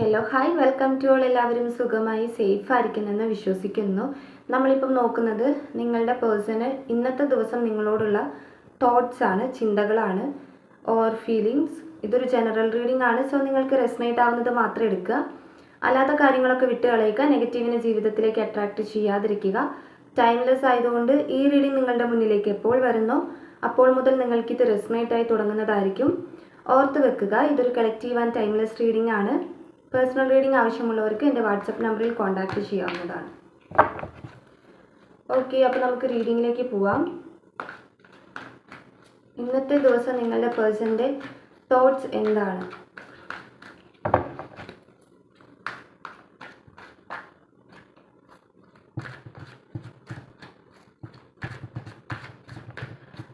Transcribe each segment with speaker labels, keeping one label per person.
Speaker 1: Hello hi welcome to all. എല്ലാവരും സുഖമായി safe ആയിരിക്കുന്നെന്ന് വിശ്വസിക്കുന്നു. നമ്മളിപ്പം നോക്കുന്നത് നിങ്ങളുടെ പേഴ്സണ് ഇന്നത്തെ ദിവസം നിങ്ങളോടുള്ള തോട്ട്സ് ആണ്, ചിന്തകളാണ് ഓർ ഫീലിങ്സ്. ഇതൊരു ജനറൽ റീഡിംഗ് ആണ്. സോ നിങ്ങൾക്ക് റെസനേറ്റ് ആവുന്നത് മാത്രം എടുക്കുക, അല്ലാത്ത കാര്യങ്ങളൊക്കെ വിട്ട് കളയുക. നെഗറ്റീവിനെ ജീവിതത്തിലേക്ക് അട്രാക്റ്റ് ചെയ്യാതിരിക്കുക. ടൈംലെസ് ആയതുകൊണ്ട് ഈ റീഡിംഗ് നിങ്ങളുടെ മുന്നിലേക്ക് എപ്പോൾ വരുന്നോ അപ്പോൾ മുതൽ നിങ്ങൾക്കിത് റെസനേറ്റ് ആയി തുടങ്ങുന്നതായിരിക്കും. ഓർത്ത് വെക്കുക, ഇതൊരു കളക്റ്റീവ് ആൻഡ് ടൈംലെസ് റീഡിംഗ് ആണ്. പേഴ്സണൽ റീഡിംഗ് ആവശ്യമുള്ളവർക്ക് എൻ്റെ വാട്സപ്പ് നമ്പറിൽ കോൺടാക്റ്റ് ചെയ്യാവുന്നതാണ്. ഓക്കെ, അപ്പോൾ നമുക്ക് റീഡിങ്ങിലേക്ക് പോവാം. ഇന്നത്തെ ദിവസം നിങ്ങളുടെ പേഴ്സൻ്റെ തോട്ട്സ് എന്താണ്?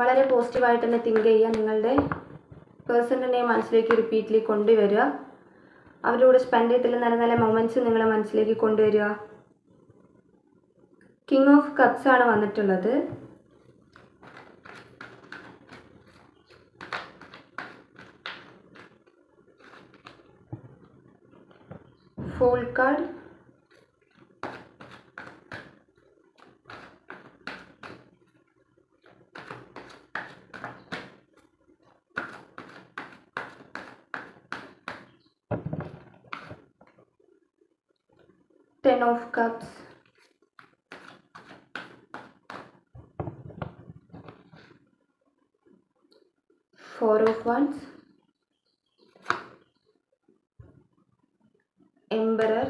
Speaker 1: വളരെ പോസിറ്റീവായിട്ട് തന്നെ തിങ്ക് ചെയ്യുക. നിങ്ങളുടെ പേഴ്സണിനെ മനസ്സിലേക്ക് റിപ്പീറ്റ്ലി കൊണ്ടുവരിക. അവരോട് സ്പെൻഡ് ചെയ്തിട്ടുള്ള നല്ല നല്ല മൊമെൻറ്റ്സ് നിങ്ങളെ മനസ്സിലേക്ക് കൊണ്ടുവരിക. കിങ് ഓഫ് കപ്സ് ആണ് വന്നിട്ടുള്ളത്. Fool card, Ten of Cups, Four of Wands, Emperor,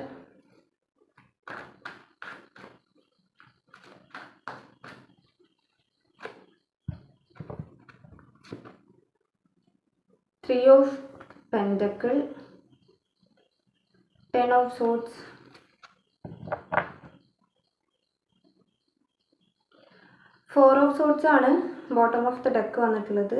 Speaker 1: Three of Pentacles, Ten of Swords, Four of Swords ആണ് ബോട്ടം ഓഫ് ദ ഡെക്ക് വന്നിട്ടുള്ളത്.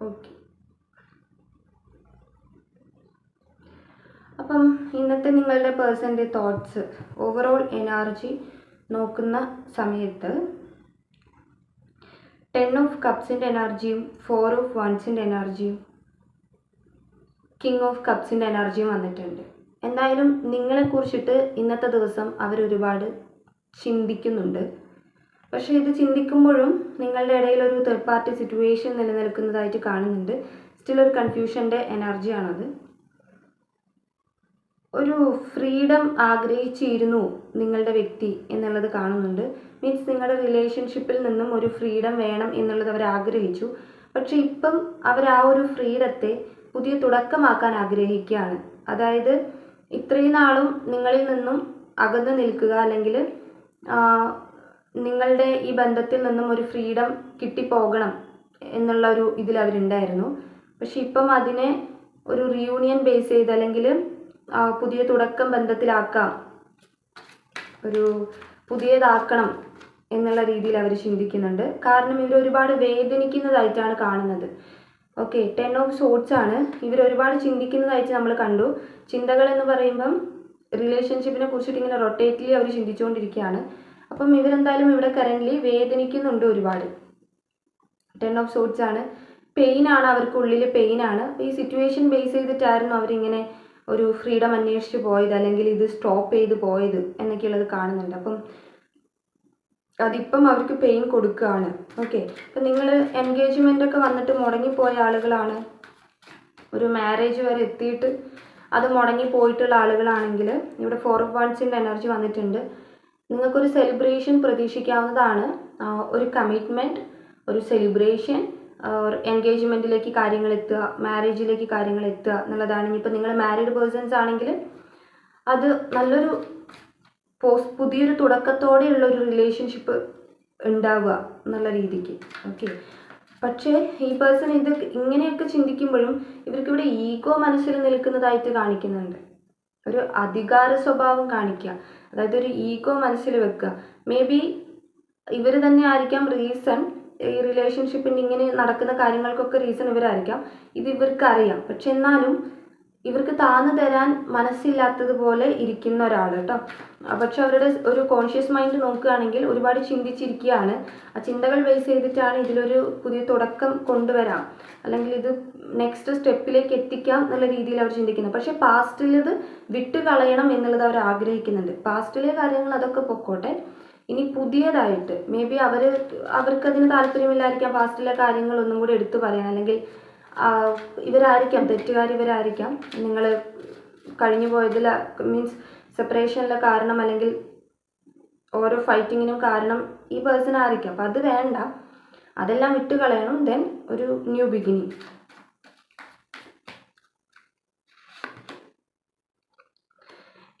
Speaker 1: ഓക്കെ, അപ്പം ഇന്നത്തെ നിങ്ങളുടെ പേഴ്സൻ്റെ തോട്ട്സ്, ഓവറോൾ എനർജി നോക്കുന്ന സമയത്ത് ടെൻ ഓഫ് കപ്സിൻ്റെ എനർജിയും ഫോർ ഓഫ് വൺസിൻ്റെ എനർജിയും കിങ് ഓഫ് കപ്സിൻ്റെ എനർജിയും വന്നിട്ടുണ്ട്. എന്തായാലും നിങ്ങളെക്കുറിച്ചിട്ട് ഇന്നത്തെ ദിവസം അവരൊരുപാട് ചിന്തിക്കുന്നുണ്ട്. പക്ഷേ ഇത് ചിന്തിക്കുമ്പോഴും നിങ്ങളുടെ ഇടയിൽ ഒരു തേർഡ് പാർട്ടി സിറ്റുവേഷൻ നിലനിൽക്കുന്നതായിട്ട് കാണുന്നുണ്ട്. സ്റ്റിൽ ഒരു കൺഫ്യൂഷൻ്റെ എനർജിയാണത്. ഒരു ഫ്രീഡം ആഗ്രഹിച്ചിരുന്നു നിങ്ങളുടെ വ്യക്തി എന്നുള്ളത് കാണുന്നുണ്ട്. മീൻസ് നിങ്ങളുടെ റിലേഷൻഷിപ്പിൽ നിന്നും ഒരു ഫ്രീഡം വേണം എന്നുള്ളത് അവർ ആഗ്രഹിച്ചു. പക്ഷെ ഇപ്പം അവർ ആ ഒരു ഫ്രീഡത്തെ പുതിയ തുടക്കമാക്കാൻ ആഗ്രഹിക്കുകയാണ്. അതായത് ഇത്രയും നാളും നിങ്ങളിൽ നിന്നും അകന്നു നിൽക്കുക, അല്ലെങ്കിൽ നിങ്ങളുടെ ഈ ബന്ധത്തിൽ നിന്നും ഒരു ഫ്രീഡം കിട്ടിപ്പോകണം എന്നുള്ള ഒരു ഇതിൽ അവരുണ്ടായിരുന്നു. പക്ഷെ ഇപ്പം അതിനെ ഒരു റിയൂണിയൻ ബേസ് ചെയ്ത്, അല്ലെങ്കിൽ പുതിയ തുടക്കം ബന്ധത്തിലാക്കാം, ഒരു പുതിയതാക്കണം എന്നുള്ള രീതിയിൽ അവർ ചിന്തിക്കുന്നുണ്ട്. കാരണം ഇവർ ഒരുപാട് വേദനിക്കുന്നതായിട്ടാണ് കാണുന്നത്. ഓക്കെ, ടെൻ ഓഫ് സോർട്സ് ആണ്. ഇവർ ഒരുപാട് ചിന്തിക്കുന്നതായിട്ട് നമ്മൾ കണ്ടു. ചിന്തകൾ എന്ന് പറയുമ്പം റിലേഷൻഷിപ്പിനെ കുറിച്ചിട്ട് ഇങ്ങനെ റൊട്ടേറ്റ്ലി അവർ ചിന്തിച്ചുകൊണ്ടിരിക്കുകയാണ്. അപ്പം ഇവരെന്തായാലും ഇവിടെ കറൻ്റ്ലി വേദനിക്കുന്നുണ്ട് ഒരുപാട്. ടെൻ ഓഫ് സോർട്സ് ആണ്. പെയിനാണ്, അവർക്കുള്ളിൽ പെയിനാണ്. ഈ സിറ്റുവേഷൻ ബേസ് ചെയ്തിട്ടായിരുന്നു അവരിങ്ങനെ ഒരു ഫ്രീഡം അന്വേഷിച്ച് പോയത്, അല്ലെങ്കിൽ ഇത് സ്റ്റോപ്പ് ചെയ്ത് പോയത് എന്നൊക്കെയുള്ളത് കാണുന്നുണ്ട്. അപ്പം അതിപ്പം അവർക്ക് പെയിൻ കൊടുക്കുകയാണ്. ഓക്കെ, അപ്പം നിങ്ങൾ എൻഗേജ്മെൻ്റൊക്കെ വന്നിട്ട് മുടങ്ങിപ്പോയ ആളുകളാണ്, ഒരു മാരേജ് വരെ എത്തിയിട്ട് അത് മുടങ്ങിപ്പോയിട്ടുള്ള ആളുകളാണെങ്കിൽ ഇവിടെ ഫോർ ഓഫ് വൺസിൻ്റെ എനർജി വന്നിട്ടുണ്ട്. നിങ്ങൾക്കൊരു സെലിബ്രേഷൻ പ്രതീക്ഷിക്കാവുന്നതാണ്. ഒരു കമ്മിറ്റ്മെൻറ്റ്, ഒരു സെലിബ്രേഷൻ, എൻഗേജ്മെൻറ്റിലേക്ക് കാര്യങ്ങൾ എത്തുക, മാരേജിലേക്ക് കാര്യങ്ങൾ എത്തുക എന്നുള്ളതാണ്. ഇനിയിപ്പോൾ നിങ്ങൾ മാരീഡ് പേഴ്സൺസ് ആണെങ്കിൽ അത് നല്ലൊരു പുതിയൊരു തുടക്കത്തോടെയുള്ള ഒരു റിലേഷൻഷിപ്പ് ഉണ്ടാവുക എന്നുള്ള രീതിക്ക്. ഓക്കെ, പക്ഷേ ഈ പേഴ്സൺ ഇത് ഇങ്ങനെയൊക്കെ ചിന്തിക്കുമ്പോഴും ഇവർക്കിവിടെ ഈഗോ മനസ്സിൽ നിൽക്കുന്നതായിട്ട് കാണിക്കുന്നുണ്ട്. ഒരു അധികാര സ്വഭാവം കാണിക്കുക, അതായത് ഒരു ഈഗോ മനസ്സിൽ വെക്കുക. മേ ബി ഇവർ തന്നെ ആയിരിക്കാം റീസൺ ഈ റിലേഷൻഷിപ്പിൻ്റെ ഇങ്ങനെ നടക്കുന്ന കാര്യങ്ങൾക്കൊക്കെ റീസൺ ഇവരായിരിക്കാം. ഇത് ഇവർക്കറിയാം. പക്ഷെ എന്നാലും ഇവർക്ക് താന്നു തരാൻ മനസ്സില്ലാത്തതുപോലെ ഇരിക്കുന്ന ഒരാൾ കേട്ടോ. പക്ഷെ അവരുടെ ഒരു കോൺഷ്യസ് മൈൻഡ് നോക്കുകയാണെങ്കിൽ ഒരുപാട് ചിന്തിച്ചിരിക്കുകയാണ്. ആ ചിന്തകൾ ബേസ് ചെയ്തിട്ടാണ് ഇതിലൊരു പുതിയ തുടക്കം കൊണ്ടുവരാം, അല്ലെങ്കിൽ ഇത് നെക്സ്റ്റ് സ്റ്റെപ്പിലേക്ക് എത്തിക്കാം എന്നുള്ള രീതിയിൽ അവർ ചിന്തിക്കുന്നത്. പക്ഷെ പാസ്റ്റിൽ ഇത് വിട്ട് കളയണം എന്നുള്ളത് അവർ ആഗ്രഹിക്കുന്നുണ്ട്. പാസ്റ്റിലെ കാര്യങ്ങൾ അതൊക്കെ പൊക്കോട്ടെ, ഇനി പുതിയതായിട്ട് മേ ബി അവർക്കതിന് താല്പര്യമില്ലായിരിക്കാം പാസ്റ്റിലെ കാര്യങ്ങൾ ഒന്നും കൂടി എടുത്തു പറയാൻ, അല്ലെങ്കിൽ ഇവരായിരിക്കാം തെറ്റുകാർ, ഇവരായിരിക്കാം നിങ്ങൾ കഴിഞ്ഞു പോയതിൽ മീൻസ് സെപ്പറേഷനിലെ കാരണം അല്ലെങ്കിൽ ഓരോ ഫൈറ്റിങ്ങിനും കാരണം ഈ പേഴ്സൺ ആയിരിക്കാം. അപ്പം അത് വേണ്ട, അതെല്ലാം വിട്ട് കളയണം. ദെൻ ഒരു ന്യൂ ബിഗിനിങ്.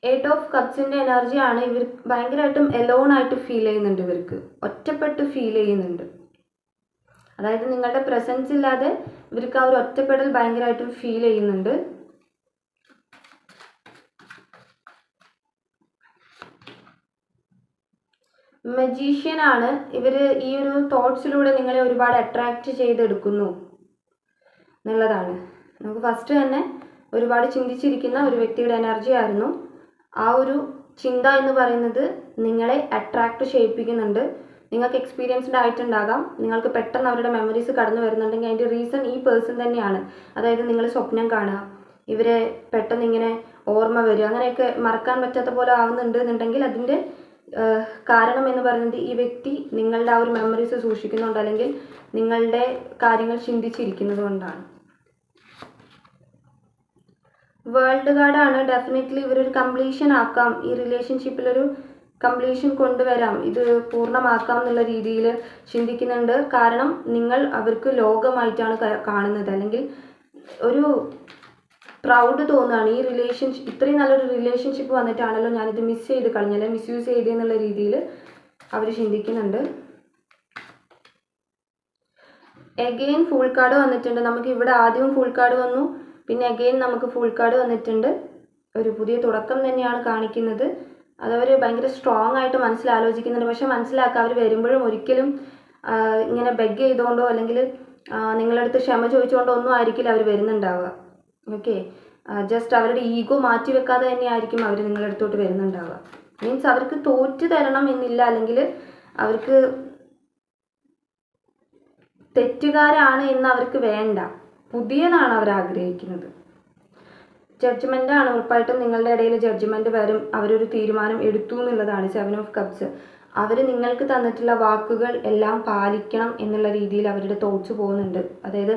Speaker 1: എയ്റ്റ് ഓഫ് കപ്സിൻ്റെ എനർജിയാണ്. ഇവർ ഭയങ്കരമായിട്ടും എലോൺ ആയിട്ട് ഫീൽ ചെയ്യുന്നുണ്ട്, ഇവർക്ക് ഒറ്റപ്പെട്ട് ഫീൽ ചെയ്യുന്നുണ്ട്. അതായത് നിങ്ങളുടെ പ്രസൻസ് ഇല്ലാതെ ഇവർക്ക് ആ ഒരു ഒറ്റപ്പെടൽ ഭയങ്കരമായിട്ടും ഫീൽ ചെയ്യുന്നുണ്ട്. മജീഷ്യൻ ആണ് ഇവർ. ഈ ഒരു തോട്ട്സിലൂടെ നിങ്ങളെ ഒരുപാട് അട്രാക്റ്റ് ചെയ്തെടുക്കുന്നു എന്നുള്ളതാണ്. നമുക്ക് ഫസ്റ്റ് തന്നെ ഒരുപാട് ചിന്തിച്ചിരിക്കുന്ന ഒരു വ്യക്തിയുടെ എനർജി ആയിരുന്നു. ആ ഒരു ചിന്ത എന്ന് പറയുന്നത് നിങ്ങളെ അട്രാക്റ്റ് ചെയ്യിപ്പിക്കുന്നുണ്ട്. നിങ്ങൾക്ക് എക്സ്പീരിയൻസ്ഡ് ആയിട്ടുണ്ടാകാം, നിങ്ങൾക്ക് പെട്ടെന്ന് അവരുടെ മെമ്മറീസ് കടന്നു വരുന്നുണ്ടെങ്കിൽ അതിൻ്റെ റീസൺ ഈ പേഴ്സൺ തന്നെയാണ്. അതായത് നിങ്ങൾ സ്വപ്നം കാണുക, ഇവരെ പെട്ടെന്ന് ഇങ്ങനെ ഓർമ്മ വരിക, അങ്ങനെയൊക്കെ മറക്കാൻ പറ്റാത്ത പോലെ ആവുന്നുണ്ട് എന്നുണ്ടെങ്കിൽ അതിൻ്റെ കാരണം എന്ന് പറയുന്നത് ഈ വ്യക്തി നിങ്ങളുടെ ആ ഒരു മെമ്മറീസ് സൂക്ഷിക്കുന്നുണ്ട്, അല്ലെങ്കിൽ നിങ്ങളുടെ കാര്യങ്ങൾ ചിന്തിച്ചിരിക്കുന്നത് കൊണ്ടാണ്. വേൾഡ് കാർഡാണ്. ഡെഫിനറ്റ്ലി ഇവരൊരു കംപ്ലീഷൻ ആക്കാം, ഈ റിലേഷൻഷിപ്പിലൊരു കംപ്ലീഷൻ കൊണ്ടുവരാം, ഇത് പൂർണ്ണമാക്കാം എന്നുള്ള രീതിയിൽ ചിന്തിക്കുന്നുണ്ട്. കാരണം നിങ്ങൾ അവർക്ക് ലോകമായിട്ടാണ് കാണുന്നത്, അല്ലെങ്കിൽ ഒരു പ്രൗഡ് തോന്നുകയാണ്. ഈ റിലേഷൻഷിപ്പ്, ഇത്രയും നല്ലൊരു റിലേഷൻഷിപ്പ് വന്നിട്ടാണല്ലോ ഞാനിത് മിസ് ചെയ്ത് കളഞ്ഞല്ലേ, മിസ്യൂസ് ചെയ്തെന്നുള്ള രീതിയിൽ അവർ ചിന്തിക്കുന്നുണ്ട്. എഗെയിൻ ഫുൾ കാർഡ് വന്നിട്ടുണ്ട്. നമുക്ക് ഇവിടെ ആദ്യവും ഫുൾ കാർഡ് വന്നു, പിന്നെ എഗെയിൻ നമുക്ക് ഫുൾ കാർഡ് വന്നിട്ടുണ്ട്. ഒരു പുതിയ തുടക്കം തന്നെയാണ് കാണിക്കുന്നത്. അതവർ ഭയങ്കര സ്ട്രോങ് ആയിട്ട് മനസ്സിലാലോചിക്കുന്നുണ്ട്. പക്ഷെ മനസ്സിലാക്കുക, അവർ വരുമ്പോഴും ഒരിക്കലും ഇങ്ങനെ ബെഗ് ചെയ്തുകൊണ്ടോ അല്ലെങ്കിൽ നിങ്ങളുടെ അടുത്ത് ക്ഷമ ചോദിച്ചുകൊണ്ടോ ഒന്നും ആയിരിക്കില്ല അവർ വരുന്നുണ്ടാവുക. ഓക്കെ, ജസ്റ്റ് അവരുടെ ഈഗോ മാറ്റി വെക്കാതെ തന്നെയായിരിക്കും അവർ നിങ്ങളുടെ അടുത്തോട്ട് വരുന്നുണ്ടാവുക. മീൻസ് അവർക്ക് തോറ്റു തരണം എന്നില്ല, അല്ലെങ്കിൽ അവർക്ക് തെറ്റുകാരാണ് എന്ന് അവർക്ക് വേണ്ട, പുതിയതാണ് അവർ ആഗ്രഹിക്കുന്നത്. ജഡ്ജ്മെൻ്റ് ആണ്. ഉറപ്പായിട്ടും നിങ്ങളുടെ ഇടയിൽ ജഡ്ജ്മെൻറ്റ് വരും. അവരൊരു തീരുമാനം എടുത്തു എന്നുള്ളതാണ് 7 ഓഫ് കപ്സ്. അവർ നിങ്ങൾക്ക് തന്നിട്ടുള്ള വാക്കുകൾ എല്ലാം പാലിക്കണം എന്നുള്ള രീതിയിൽ അവരുടെ തോട്ട്സ് പോകുന്നുണ്ട്. അതായത്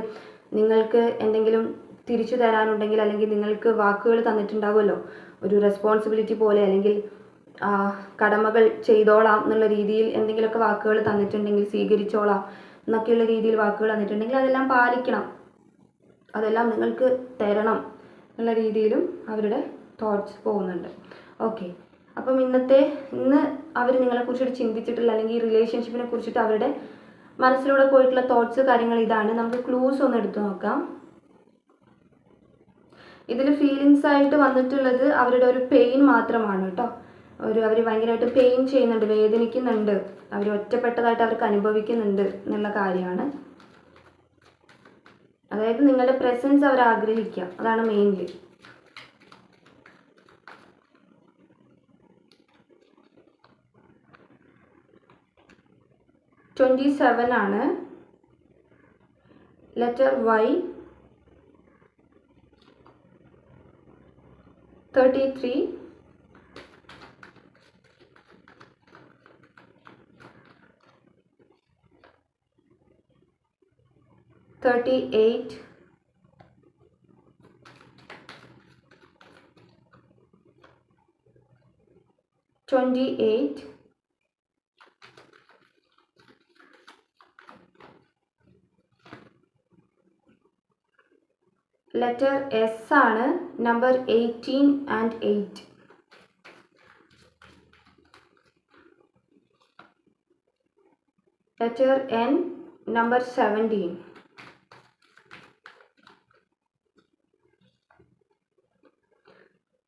Speaker 1: നിങ്ങൾക്ക് എന്തെങ്കിലും തിരിച്ചു തരാനുണ്ടെങ്കിൽ, അല്ലെങ്കിൽ നിങ്ങൾക്ക് വാക്കുകൾ തന്നിട്ടുണ്ടാവുമല്ലോ ഒരു റെസ്പോൺസിബിലിറ്റി പോലെ, അല്ലെങ്കിൽ കടമകൾ ചെയ്തോളാം എന്നുള്ള രീതിയിൽ എന്തെങ്കിലുമൊക്കെ വാക്കുകൾ തന്നിട്ടുണ്ടെങ്കിൽ, സ്വീകരിച്ചോളാം എന്നൊക്കെയുള്ള രീതിയിൽ വാക്കുകൾ തന്നിട്ടുണ്ടെങ്കിൽ അതെല്ലാം പാലിക്കണം, അതെല്ലാം നിങ്ങൾക്ക് തരണം എന്നുള്ള രീതിയിലും അവരുടെ തോട്ട്സ് പോകുന്നുണ്ട്. ഓക്കെ, അപ്പം ഇന്ന് അവർ നിങ്ങളെക്കുറിച്ചിട്ട് ചിന്തിച്ചിട്ടില്ല, അല്ലെങ്കിൽ ഈ റിലേഷൻഷിപ്പിനെ കുറിച്ചിട്ട് അവരുടെ മനസ്സിലൂടെ പോയിട്ടുള്ള തോട്ട്സ് കാര്യങ്ങൾ ഇതാണ്. നമുക്ക് ക്ലൂസ് ഒന്ന് എടുത്തു നോക്കാം. ഇതിൽ ഫീലിങ്സ് ആയിട്ട് വന്നിട്ടുള്ളത് അവരുടെ ഒരു പെയിൻ മാത്രമാണ് കേട്ടോ. അവർ ഭയങ്കരമായിട്ട് പെയിൻ ചെയ്യുന്നുണ്ട്, വേദനിക്കുന്നുണ്ട്, അവർ ഒറ്റപ്പെട്ടതായിട്ട് അവർക്ക് അനുഭവിക്കുന്നുണ്ട് എന്നുള്ള കാര്യമാണ്. അതായത് നിങ്ങളുടെ പ്രസൻസ് അവർ ആഗ്രഹിക്കുക, അതാണ് മെയിൻലി. $27 ആണ്. ലെറ്റർ Y, 33, 38, 28, ലെറ്റർ S ആണ്. Number 18 and 8. Letter N, number 17.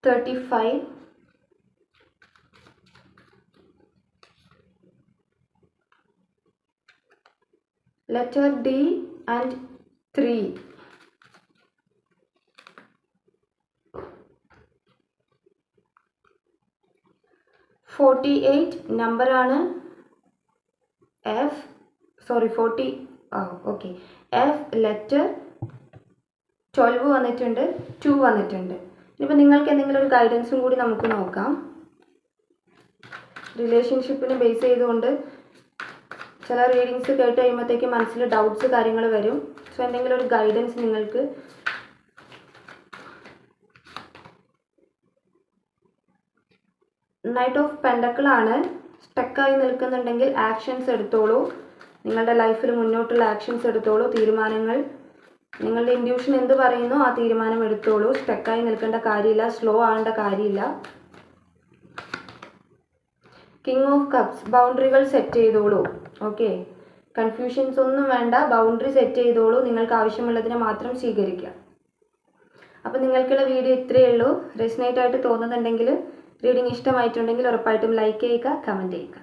Speaker 1: $35, letter D and 3. നമ്പറാണ് എഫ്. 40. ഓക്കെ. എഫ് ലെറ്റർ 12 വന്നിട്ടുണ്ട്, 2 വന്നിട്ടുണ്ട്. ഇനിയിപ്പോൾ നിങ്ങൾക്ക് എന്തെങ്കിലും ഒരു ഗൈഡൻസും കൂടി നമുക്ക് നോക്കാം. റിലേഷൻഷിപ്പിനെ ബേസ് ചെയ്തുകൊണ്ട് ചില റീഡിങ്സ് കേട്ട് കഴിയുമ്പോഴത്തേക്ക് മനസ്സിൽ ഡൗട്ട്സ് കാര്യങ്ങൾ വരും. സോ എന്തെങ്കിലും ഒരു ഗൈഡൻസ് നിങ്ങൾക്ക് നൈറ്റ് ഓഫ് പെൻഡക്കിളാണ്. സ്റ്റക്കായി നിൽക്കുന്നുണ്ടെങ്കിൽ ആക്ഷൻസ് എടുത്തോളൂ. നിങ്ങളുടെ ലൈഫിൽ മുന്നോട്ടുള്ള ആക്ഷൻസ് എടുത്തോളൂ. തീരുമാനങ്ങൾ, നിങ്ങളുടെ ഇൻഡ്യൂഷൻ എന്ത് പറയുന്നു ആ തീരുമാനം എടുത്തോളൂ. സ്റ്റക്കായി നിൽക്കേണ്ട കാര്യമില്ല, സ്ലോ ആവേണ്ട കാര്യമില്ല. കിങ് ഓഫ് കപ്സ്, ബൗണ്ടറികൾ സെറ്റ് ചെയ്തോളൂ. ഓക്കെ, കൺഫ്യൂഷൻസ് ഒന്നും വേണ്ട, ബൗണ്ടറി സെറ്റ് ചെയ്തോളൂ. നിങ്ങൾക്ക് ആവശ്യമുള്ളതിനെ മാത്രം സ്വീകരിക്കുക. അപ്പോൾ നിങ്ങൾക്കുള്ള വീഡിയോ ഇത്രയേ ഉള്ളൂ. റെസനേറ്റ് ആയിട്ട് തോന്നുന്നുണ്ടെങ്കിൽ, റീഡിങ് ഇഷ്ടമായിട്ടുണ്ടെങ്കിൽ ഉറപ്പായിട്ടും ലൈക്ക് ചെയ്യുക, കമൻറ്റ് ചെയ്യുക.